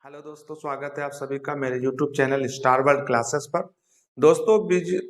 Hello दोस्तों, स्वागत है आप सभी का मेरे YouTube channel star world classes पर। दोस्तों,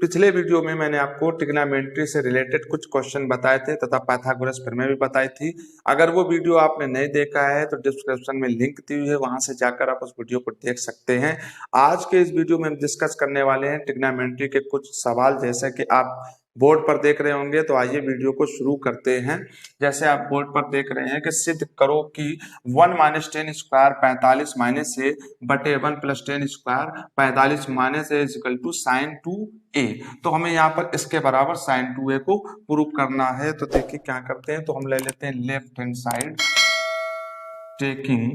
पिछले वीडियो में मैंने आपको ट्रिग्नोमेट्री से रिलेटेड कुछ क्वेश्चन बताए थे तथा पाइथागोरस प्रमेय भी बताई थी। अगर वो वीडियो आपने नहीं देखा है तो डिस्क्रिप्शन में लिंक दी हुई है, वहां से जाकर आप उस वीडियो को देख सकते हैं। आज के इस वीडियो में हम डिस्कस करने वाले हैं ट्रिग्नोमेट्री के कुछ सवाल, जैसे कि आप बोर्ड पर देख रहे होंगे। तो आइए वीडियो को शुरू करते हैं। जैसे आप बोर्ड पर देख रहे हैं कि सिद्ध करो कि 1 माइनस 10 स्क्वायर 45 माइनस ए बटे 1 plus 10 square 45 minus A equal to sine 2a। तो हमें यहाँ पर इसके बराबर साइन 2a को प्रूव करना है। तो देखिए क्या करते हैं, तो हम ले लेते हैं left hand side, taking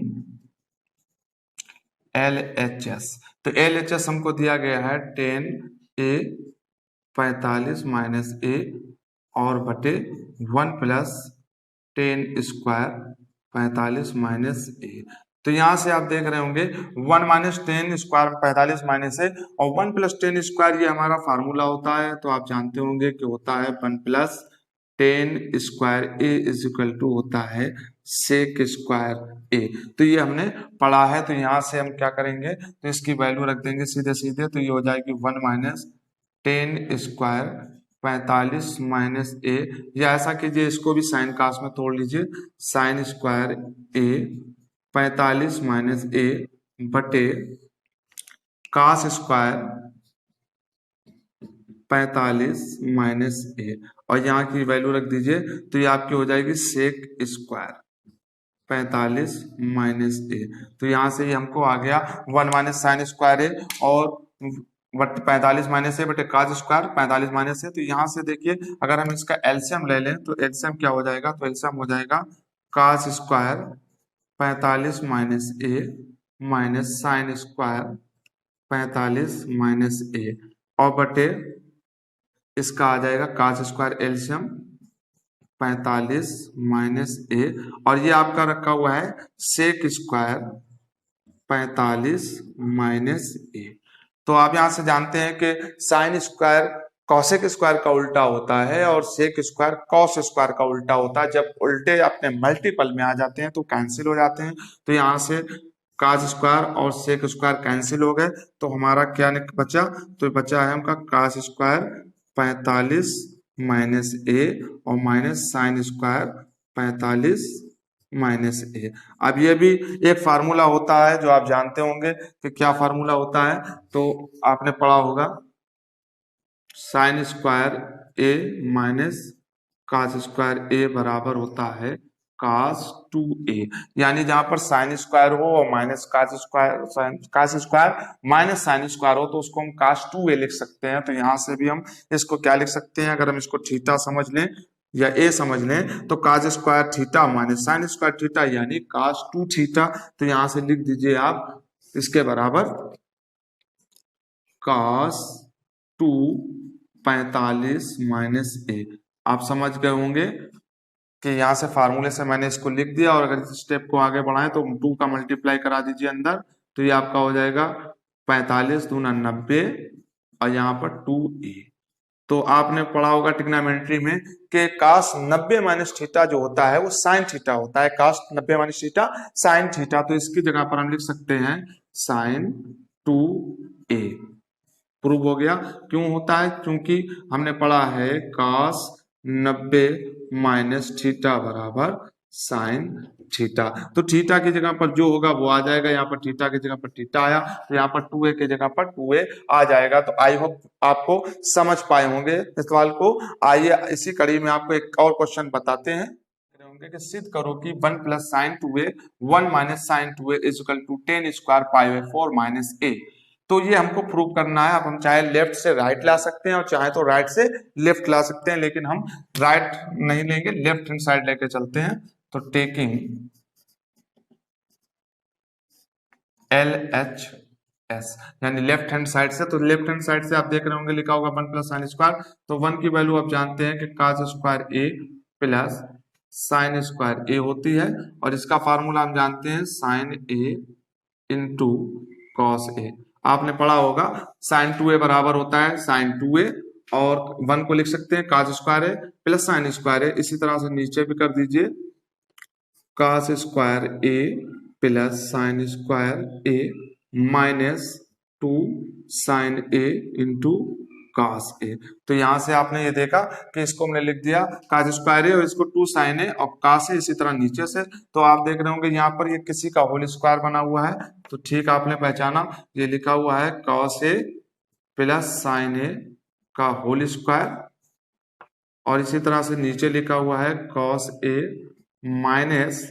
LHS। तो LHS हमको दिया गया है 10a 45 माइनस ए और बटे 1 प्लस 10 स्क्वायर 45 माइनस ए। तो यहां से आप देख रहे होंगे 1 माइनस 10 स्क्वायर 45 माइनस ए और 1 प्लस 10 स्क्वायर, ये हमारा फार्मूला होता है। तो आप जानते होंगे कि होता है 1 plus 10 square A is equal to होता है सेक स्क्वायर ए। तो ये हमने पढ़ा है। तो यहाँ से हम क्या करेंगे, तो इसकी वैल्यू रख देंगे सीधे सीधे। तो ये हो जाएगी 1 माइनस 10 स्क्वायर 45 माइनस ए, या ऐसा कीजिए इसको भी साइन कास में तोड़ लीजिए, sine square A 45 minus A बटे कास स्क्वायर 45 माइनस ए, और यहाँ की वैल्यू रख दीजिए। तो ये आपकी हो जाएगी सेक स्क्वायर 45 माइनस ए। तो यहाँ से ये हमको आ गया 1 माइनस साइन स्क्वायर ए और बट 45 माइनस ए बटे काज स्क्वायर 45 माइनस ए। तो यहाँ से देखिए अगर हम इसका एलसीएम ले लें तो एलसीएम क्या हो जाएगा, तो एलसीएम हो जाएगा काज स्क्वायर 45 माइनस ए माइनस साइन स्क्वायर 45 माइनस ए और बटे इसका आ जाएगा काज स्क्वायर एलसीएम 45 माइनस ए, और ये आपका रखा हुआ है सेक स्क्वायर 45 माइनस ए। तो आप यहां से जानते हैं कि साइन स्क्वायर कॉसेक स्क्वायर का उल्टा होता है और सेक स्क्वायर कॉस स्क्वायर का उल्टा होता है। जब उल्टे अपने मल्टीपल में आ जाते हैं तो कैंसिल हो जाते हैं। तो यहाँ से काज स्क्वायर और सेक स्क्वायर कैंसिल हो गए। तो हमारा क्या बचा, तो बचा है हमका काज स्क्वायर 45 माइनस ए और माइनस साइन स्क्वायर 45 माइनस ए। अब ये भी एक फार्मूला होता है जो आप जानते होंगे कि क्या फार्मूला होता है। तो आपने पढ़ा होगा साइन स्क्वायर ए माइनस कास स्क्वायर ए बराबर होता है कास 2a। यानी जहां पर साइन स्क्वायर हो और minus cos square minus sine square हो तो उसको हम कास 2a लिख सकते हैं। तो यहां से भी हम इसको क्या लिख सकते हैं, अगर हम इसको थीटा समझ लें या ए समझ लें तो cos square theta minus sine square theta यानी कास 2 थीटा। तो यहां से लिख दीजिए आप इसके बराबर कास 2 45 माइनस ए। आप समझ गए होंगे कि यहाँ से फार्मूले से मैंने इसको लिख दिया, और अगर इस स्टेप को आगे बढ़ाएं तो 2 का मल्टीप्लाई करा दीजिए अंदर। तो ये आपका हो जाएगा 45 दूना 90 और यहाँ पर 2a। तो आपने पढ़ा होगा ट्रिग्नोमेट्री में कि कास 90 माइनस थीटा जो होता है वो साइन थीटा होता है। कास 90 माइनस थीटा साइन थीटा। तो इसकी जगह पर हम लिख सकते हैं साइन 2a। प्रूव हो गया। क्यों होता है, क्योंकि हमने पढ़ा है कास 90 माइनस थीटा बराबर साइन थीटा। तो थीटा की जगह पर जो होगा वो आ जाएगा, यहाँ पर थीटा की जगह पर थीटा आया तो यहाँ पर 2a की जगह पर 2a आ जाएगा। तो आई होप आपको समझ पाए होंगे इस सवाल को। आइए इसी कड़ी में आपको एक और क्वेश्चन बताते हैं कि सिद्ध करो कि 1 plus sine 2a 1 minus sine 2a is equal to 10 square pi by 4 minus a। तो ये हमको प्रूव करना है। अब हम चाहे लेफ्ट से राइट ला सकते हैं और चाहे तो राइट से लेफ्ट ला सकते हैं, लेकिन हम राइट नहीं लेंगे, लेफ्ट हैंड साइड लेके चलते हैं। तो टेकिंग LHS यानी लेफ्ट हैंड साइड से, तो लेफ्ट हैंड साइड से आप देख रहे होंगे लिखा होगा 1 प्लस साइन स्क्वायर। तो 1 की वैल्यू आप जानते हैं कि कास स्क्वायर ए प्लस साइन स्क्वायर ए होती है, और इसका फार्मूला हम जानते हैं sign A into cos A. आपने पढ़ा होगा साइन 2a बराबर होता है साइन 2a, और 1 को लिख सकते हैं कास स्क्वायर ए प्लस साइन स्क्वायर ए। इसी तरह से नीचे भी कर दीजिए कास square A plus sine square A minus 2 sign A into cos A. तो यहां से आपने ये देखा कि इसको हमने लिख दिया कॉस स्क्वायर ए और इसको 2 साइन ए और कॉस ए, इसी तरह नीचे से तो आप देख रहे होंगे यहाँ पर ये किसी का होल स्क्वायर बना हुआ है। तो ठीक आपने पहचाना, ये लिखा हुआ है कॉस ए प्लस साइन ए का होल स्क्वायर और इसी तरह से नीचे लिखा हुआ है कॉस ए माइनस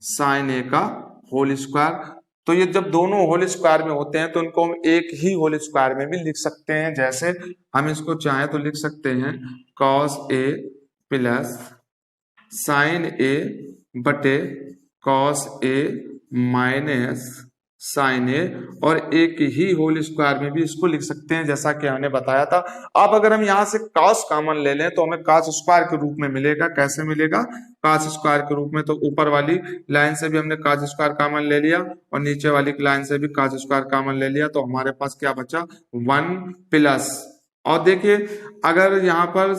साइन ए का होल स्क्वायर। तो ये जब दोनों होल स्क्वायर में होते हैं तो इनको हम एक ही होल स्क्वायर में भी लिख सकते हैं। जैसे हम इसको चाहें तो लिख सकते हैं कॉस ए प्लस साइन ए बटे कॉस ए माइनस साइन ए और एक ही होल स्क्वायर में भी इसको लिख सकते हैं जैसा कि हमने बताया था। अब अगर हम यहाँ से कॉस कॉमन ले लें तो हमें कॉस स्क्वायर के रूप में मिलेगा। कैसे मिलेगा? कॉस स्क्वायर के रूप में, तो ऊपर वाली लाइन से भी हमने कॉस स्क्वायर कॉमन ले लिया और नीचे वाली लाइन से भी कॉस स्क्वायर कॉमन ले लिया, तो हमारे पास क्या बचा 1 प्लस। और देखिए अगर यहाँ पर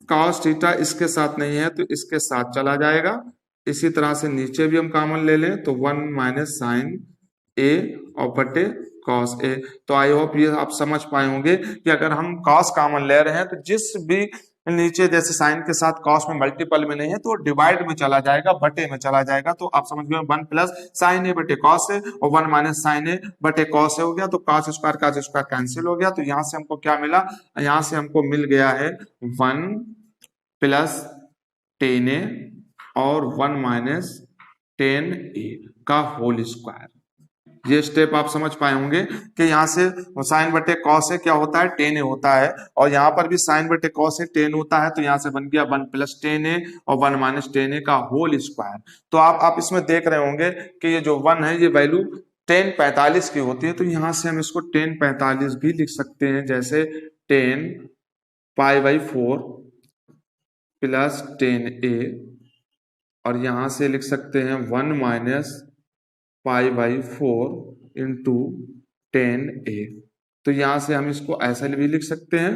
कॉस थीटा इसके साथ नहीं है तो इसके साथ चला जाएगा। इसी तरह से नीचे भी हम कॉमन ले लें तो 1 माइनस साइन ए और बटे कॉस ए। तो आई होप ये आप समझ पाए होंगे कि अगर हम कॉस कॉमन ले रहे हैं तो जिस भी नीचे जैसे साइन के साथ कॉस में मल्टीपल में नहीं है तो डिवाइड में चला जाएगा, बटे में चला जाएगा। तो आप समझ गए 1 प्लस साइन ए बटे कॉस ए और 1 माइनस साइन ए बटे कॉस ए हो गया। तो कॉस स्क्वायर कैंसिल हो गया। तो यहां से हमको क्या मिला? यहां से हमको मिल गया है 1 प्लस टेन ए और 1 माइनस टेन ए का होल स्क्वायर। ये स्टेप आप समझ पाए होंगे कि यहाँ से साइन बटे कॉस ए क्या होता है 10 ए होता है और यहाँ पर भी साइन बटे कॉस ए 10 होता है। तो यहाँ से बन गया 1 प्लस 10 ए और 1 माइनस 10 ए का होल स्क्वायर। तो आप इसमें देख रहे होंगे कि ये जो 1 है ये वैल्यू 10 45 की होती है। तो यहाँ से हम इसको 10 45 भी लिख सकते हैं। जैसे 10 पाई बाई 4 प्लस 10 ए और यहाँ से लिख सकते हैं 1 माइनस पाई बाई 4 इंटू 10 ए। तो यहां से हम इसको ऐसा भी लिख सकते हैं,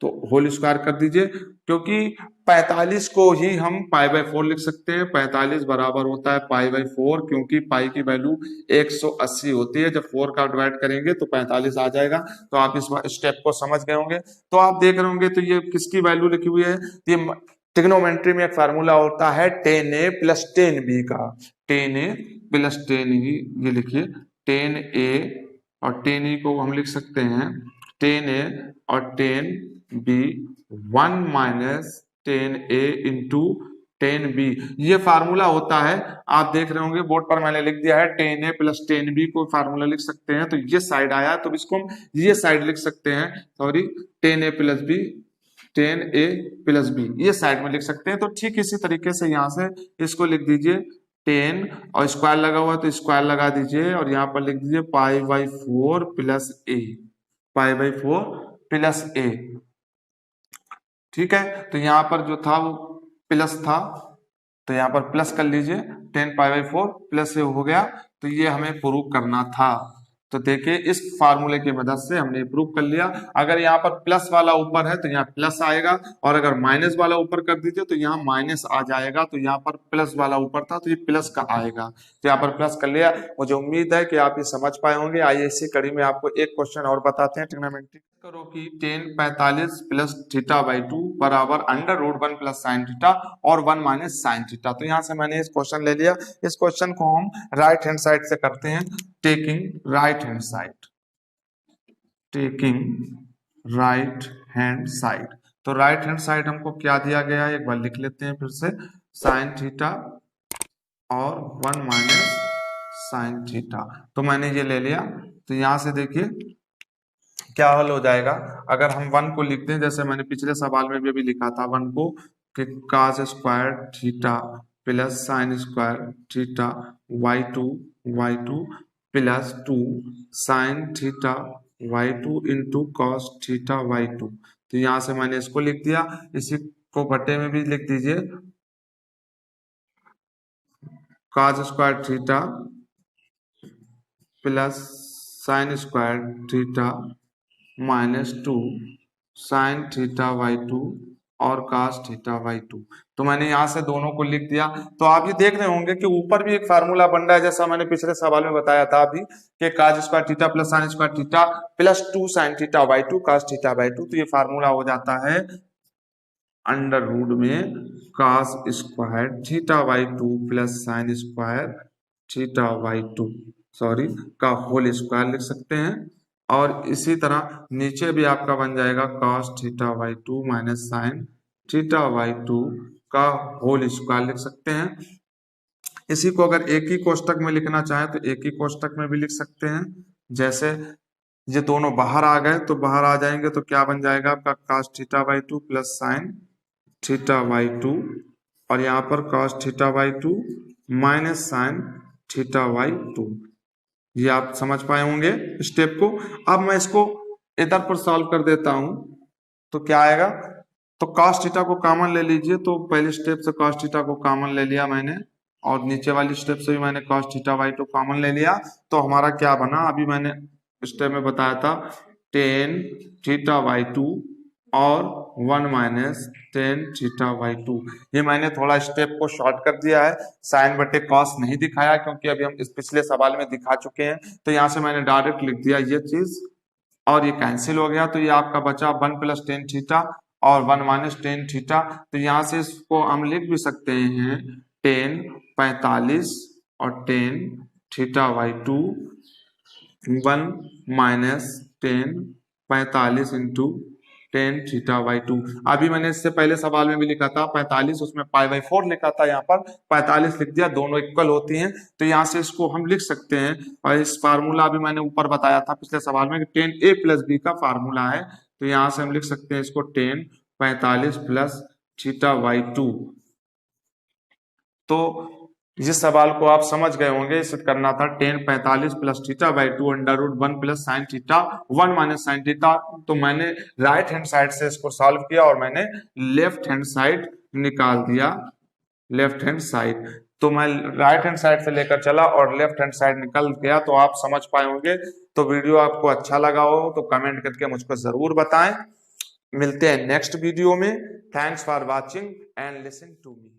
तो होल स्क्वायर कर दीजिए क्योंकि 45 को ही हम पाई बाई 4 लिख सकते हैं। 45 बराबर होता है पाई बाई 4 क्योंकि पाई की वैल्यू 180 होती है। जब 4 का डिवाइड करेंगे तो 45 आ जाएगा। तो आप इस स्टेप को समझ गए होंगे। तो आप देख रहे होंगे तो ये किसकी वैल्यू लिखी हुई है? ये ट्रिग्नोमेट्री में एक फार्मूला होता है 10a प्लस 10b का। 10a प्लस 10b, ये लिखिए 10a और 10e को हम लिख सकते हैं 10a और 10b 1 minus 10a into 10b। ये फार्मूला होता है। आप देख रहे होंगे बोर्ड पर मैंने लिख दिया है 10a प्लस 10b को फार्मूला लिख सकते हैं। तो ये साइड आया तो इसको हम ये साइड लिख सकते हैं, sorry 10a plus b 10a plus B ये साइड में लिख सकते हैं। तो ठीक इसी तरीके से यहाँ से इसको लिख दीजिए 10 और स्क्वायर लगा हुआ है तो स्क्वायर लगा दीजिए और यहाँ पर लिख दीजिए pi by 4 plus A, pi by 4 plus A. ठीक है, तो यहाँ पर जो था वो प्लस था तो यहाँ पर प्लस कर लीजिए 10 पाई बाई 4 प्लस ए हो गया। तो ये हमें प्रूव करना था। तो देखिए इस फार्मूले की मदद से हमने प्रूव कर लिया। अगर यहाँ पर प्लस वाला ऊपर है तो यहाँ प्लस आएगा और अगर माइनस वाला ऊपर कर दीजिए तो यहाँ माइनस आ जाएगा। तो यहाँ पर प्लस वाला ऊपर था तो ये प्लस का आएगा। तो यहाँ पर प्लस कर लिया। मुझे उम्मीद है कि आप ये समझ पाए होंगे। आइए इसी कड़ी में आपको एक क्वेश्चन और बताते हैं। ट्रिग्नोमेट्री करो कि 10 45 प्लस थीटा बाई 2 बराबर under root 1 plus sine theta और 1 माइनस साइन थीटा। तो यहाँ से मैंने इस क्वेश्चन ले लिया। इस क्वेश्चन को हम राइट हैंड साइड से करते हैं। Taking right hand side, taking right hand side. तो राइट हैंड साइड हमको क्या दिया गया है एक बार लिख लेते हैं फिर से, साइन थीटा और 1 माइनस साइन थीटा। तो मैंने ये ले लिया। तो यहाँ से देखिए क्या हल हो जाएगा। अगर हम 1 को लिखते हैं जैसे मैंने पिछले सवाल में भी अभी लिखा था 1 को कि cos square theta plus sign square theta y2 plus 2 sine theta y2 into cos theta y2। तो यहाँ से मैंने इसको लिख दिया। इसी को बटे में भी लिख दीजिए cos square theta plus sign square theta minus 2 sine theta y2 और cos थीटा बाई 2। तो मैंने यहाँ से दोनों को लिख दिया। तो आप ये देख रहे होंगे कि ऊपर भी एक फार्मूला बन रहा है, जैसा मैंने पिछले सवाल में बताया था अभी कि cos square theta plus sign square theta plus 2 sine theta by 2 cos theta by 2। तो ये फार्मूला हो जाता है अंडर रूट में cos square theta by 2 plus sign square theta by 2 का होल स्क्वायर लिख सकते हैं। और इसी तरह नीचे भी आपका बन जाएगा cos theta by 2 minus sine theta by 2 का होल स्क्वायर लिख सकते हैं। इसी को अगर एक ही कोष्टक में लिखना चाहें तो एक ही कोष्टक में भी लिख सकते हैं। जैसे ये दोनों बाहर आ गए तो बाहर आ जाएंगे तो क्या बन जाएगा आपका cos theta by 2 plus sine theta by 2 और यहाँ पर cos theta by 2 minus sine theta by 2। ये आप समझ पाए होंगे स्टेप को। अब मैं इसको इधर पर सॉल्व कर देता हूं तो क्या आएगा, तो cos थीटा को कॉमन ले लीजिए। तो पहले स्टेप से cos थीटा को कॉमन ले लिया मैंने और नीचे वाली स्टेप से भी मैंने cos थीटा बाई 2 कॉमन ले लिया। तो हमारा क्या बना, अभी मैंने स्टेप में बताया था tan थीटा बाई 2 और 1 माइनस tan थीटा बाई 2। ये मैंने थोड़ा स्टेप को शॉर्ट कर दिया है, साइन बटे कॉस नहीं दिखाया क्योंकि अभी हम इस पिछले सवाल में दिखा चुके हैं। तो यहाँ से मैंने डायरेक्ट लिख दिया ये चीज और ये कैंसिल हो गया। तो ये आपका बचा 1 प्लस tan थीटा और 1 माइनस tan थीटा। तो यहाँ से इसको हम लिख भी सकते हैं tan 45 और tan theta by 2 1 minus tan 45 into tan theta by 2। अभी मैंने इससे पहले सवाल में भी लिखा था 45, उसमें पाई बाई 4 लिखा था, यहाँ पर 45 लिख दिया, दोनों इक्वल होती हैं। तो यहाँ से इसको हम लिख सकते हैं और इस फार्मूला अभी मैंने ऊपर बताया था पिछले सवाल में कि tan a प्लस b का फार्मूला है। तो यहाँ से हम लिख सकते हैं इसको tan 45 प्लस थीटा बाई 2। तो जिस सवाल को आप समझ गए होंगे, इसे करना था tan 45 plus theta by 2 under root 1 plus sine theta 1 minus sine theta. तो मैंने राइट हैंड साइड से इसको सॉल्व किया और मैंने लेफ्ट हैंड साइड निकाल दिया, लेफ्ट हैंड साइड। तो मैं राइट हैंड साइड से लेकर चला और लेफ्ट हैंड साइड निकल गया। तो आप समझ पाए होंगे। तो वीडियो आपको अच्छा लगा हो तो कमेंट करके मुझको जरूर बताएं। मिलते हैं नेक्स्ट वीडियो में। Thanks for watching and listen to me.